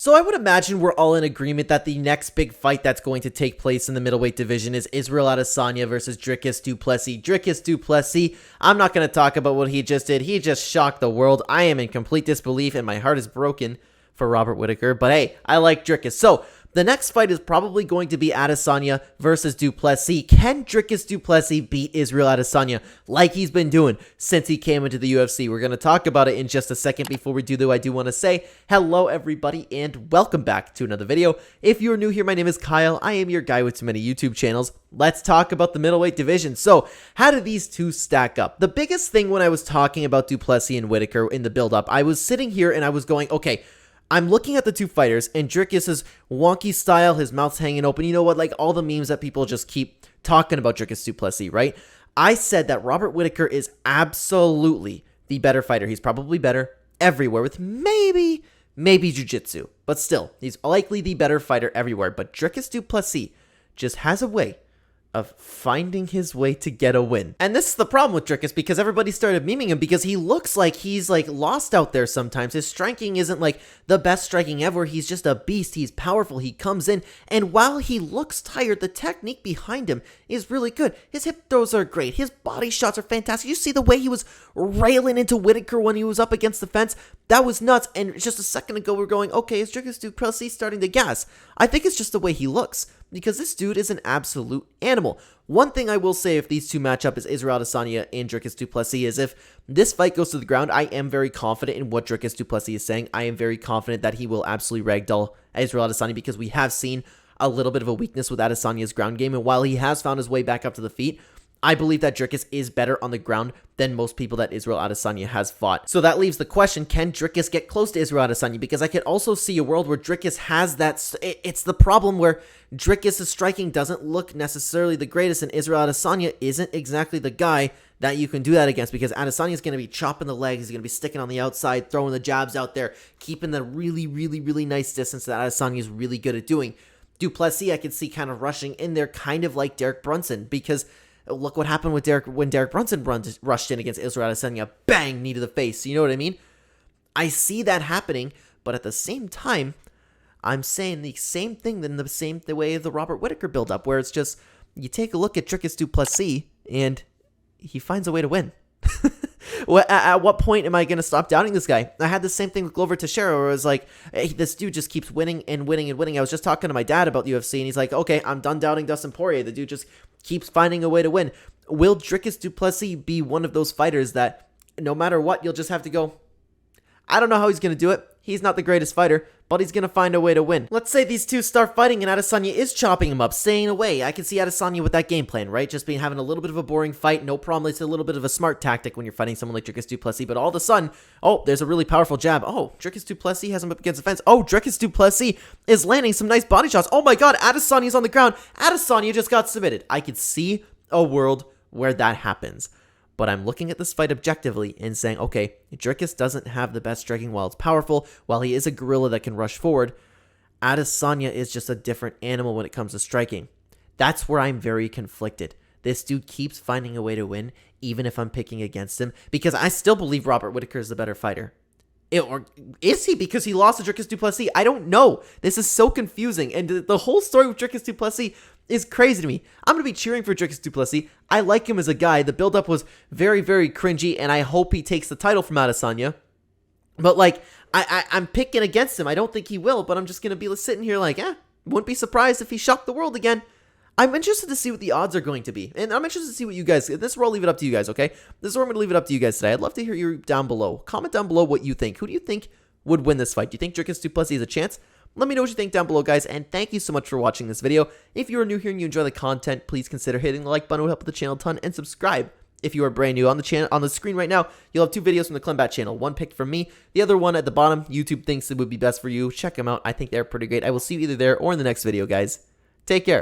So I would imagine we're all in agreement that the next big fight that's going to take place in the middleweight division is Israel Adesanya versus Dricus du Plessis. Dricus du Plessis, I'm not going to talk about what he just did. He just shocked the world. I am in complete disbelief and my heart is broken for Robert Whittaker. But hey, I like Dricus. So the next fight is probably going to be Adesanya versus du Plessis. Can Dricus du Plessis beat Israel Adesanya like he's been doing since he came into the UFC? We're going to talk about it in just a second. Before we do though, I do want to say hello everybody and welcome back to another video. If you're new here, my name is Kyle. I am your guy with too many YouTube channels. Let's talk about the middleweight division. So how do these two stack up? The biggest thing when I was talking about du Plessis and Whittaker in the build-up, I was sitting here and I was going, okay, I'm looking at the two fighters, and Dricus' wonky style, his mouth's hanging open. You know what? Like all the memes that people just keep talking about Dricus du Plessis, right? I said that Robert Whittaker is absolutely the better fighter. He's probably better everywhere with maybe jiu-jitsu. But still, he's likely the better fighter everywhere. But Dricus du Plessis just has a way of finding his way to get a win. And this is the problem with Dricus because everybody started memeing him because he looks like he's like lost out there sometimes. His striking isn't like the best striking ever. He's just a beast. He's powerful. He comes in and while he looks tired, the technique behind him is really good. His hip throws are great. His body shots are fantastic. You see the way he was railing into Whittaker when he was up against the fence? That was nuts. And just a second ago, we're going, okay, is Dricus du Plessis starting to gas? I think it's just the way he looks because this dude is an absolute animal. One thing I will say if these two match up is Israel Adesanya and Dricus du Plessis is if this fight goes to the ground, I am very confident in what Dricus du Plessis is saying. I am very confident that he will absolutely ragdoll Israel Adesanya because we have seen a little bit of a weakness with Adesanya's ground game. And while he has found his way back up to the feet, I believe that Dricus is better on the ground than most people that Israel Adesanya has fought. So that leaves the question, can Dricus get close to Israel Adesanya? Because I could also see a world where Dricus has that, it's the problem where Dricus' striking doesn't look necessarily the greatest and Israel Adesanya isn't exactly the guy that you can do that against because Adesanya is going to be chopping the legs, he's going to be sticking on the outside, throwing the jabs out there, keeping the really nice distance that Adesanya is really good at doing. Du Plessis I could see kind of rushing in there kind of like Derek Brunson because look what happened with when Derek Brunson rushed in against Israel Adesanya. Bang! Knee to the face. You know what I mean? I see that happening, but at the same time, I'm saying the same thing in the way of the Robert Whittaker build-up, where it's just, you take a look at Dricus du Plessis, and he finds a way to win. At what point am I going to stop doubting this guy? I had the same thing with Glover Teixeira, where it was like, hey, this dude just keeps winning and winning and winning. I was just talking to my dad about UFC, and he's like, okay, I'm done doubting Dustin Poirier. The dude just keeps finding a way to win. Will Dricus du Plessis be one of those fighters that no matter what, you'll just have to go, I don't know how he's going to do it. He's not the greatest fighter, but he's going to find a way to win. Let's say these two start fighting and Adesanya is chopping him up, staying away. I can see Adesanya with that game plan, right? Just having a little bit of a boring fight, no problem. It's a little bit of a smart tactic when you're fighting someone like Dricus du Plessis, but all of a sudden, oh, there's a really powerful jab. Oh, Dricus du Plessis has him up against the fence. Oh, Dricus du Plessis is landing some nice body shots. Oh my god, Adesanya's on the ground. Adesanya just got submitted. I could see a world where that happens. But I'm looking at this fight objectively and saying, okay, Dricus doesn't have the best striking while it's powerful. While he is a gorilla that can rush forward, Adesanya is just a different animal when it comes to striking. That's where I'm very conflicted. This dude keeps finding a way to win, even if I'm picking against him, because I still believe Robert Whittaker is the better fighter. Or is he because he lost to Dricus du Plessis? I don't know. This is so confusing, and the whole story with Dricus du Plessis is crazy to me. I'm going to be cheering for Dricus du Plessis. I like him as a guy. The build-up was very cringy, and I hope he takes the title from Adesanya. But, like, I'm picking against him. I don't think he will, but I'm just going to be sitting here like, wouldn't be surprised if he shocked the world again. I'm interested to see what the odds are going to be, and I'm interested to see what you guys, this is where I'll leave it up to you guys, okay? This is where I'm going to leave it up to you guys today. I'd love to hear you down below. Comment down below what you think. Who do you think would win this fight? Do you think Dricus du Plessis has a chance? Let me know what you think down below, guys, and thank you so much for watching this video. If you are new here and you enjoy the content, please consider hitting the like button. It would help the channel a ton, and subscribe if you are brand new. On the channel, on the screen right now, you'll have two videos from the Clenbat channel. One picked from me, the other one at the bottom. YouTube thinks it would be best for you. Check them out. I think they're pretty great. I will see you either there or in the next video, guys. Take care.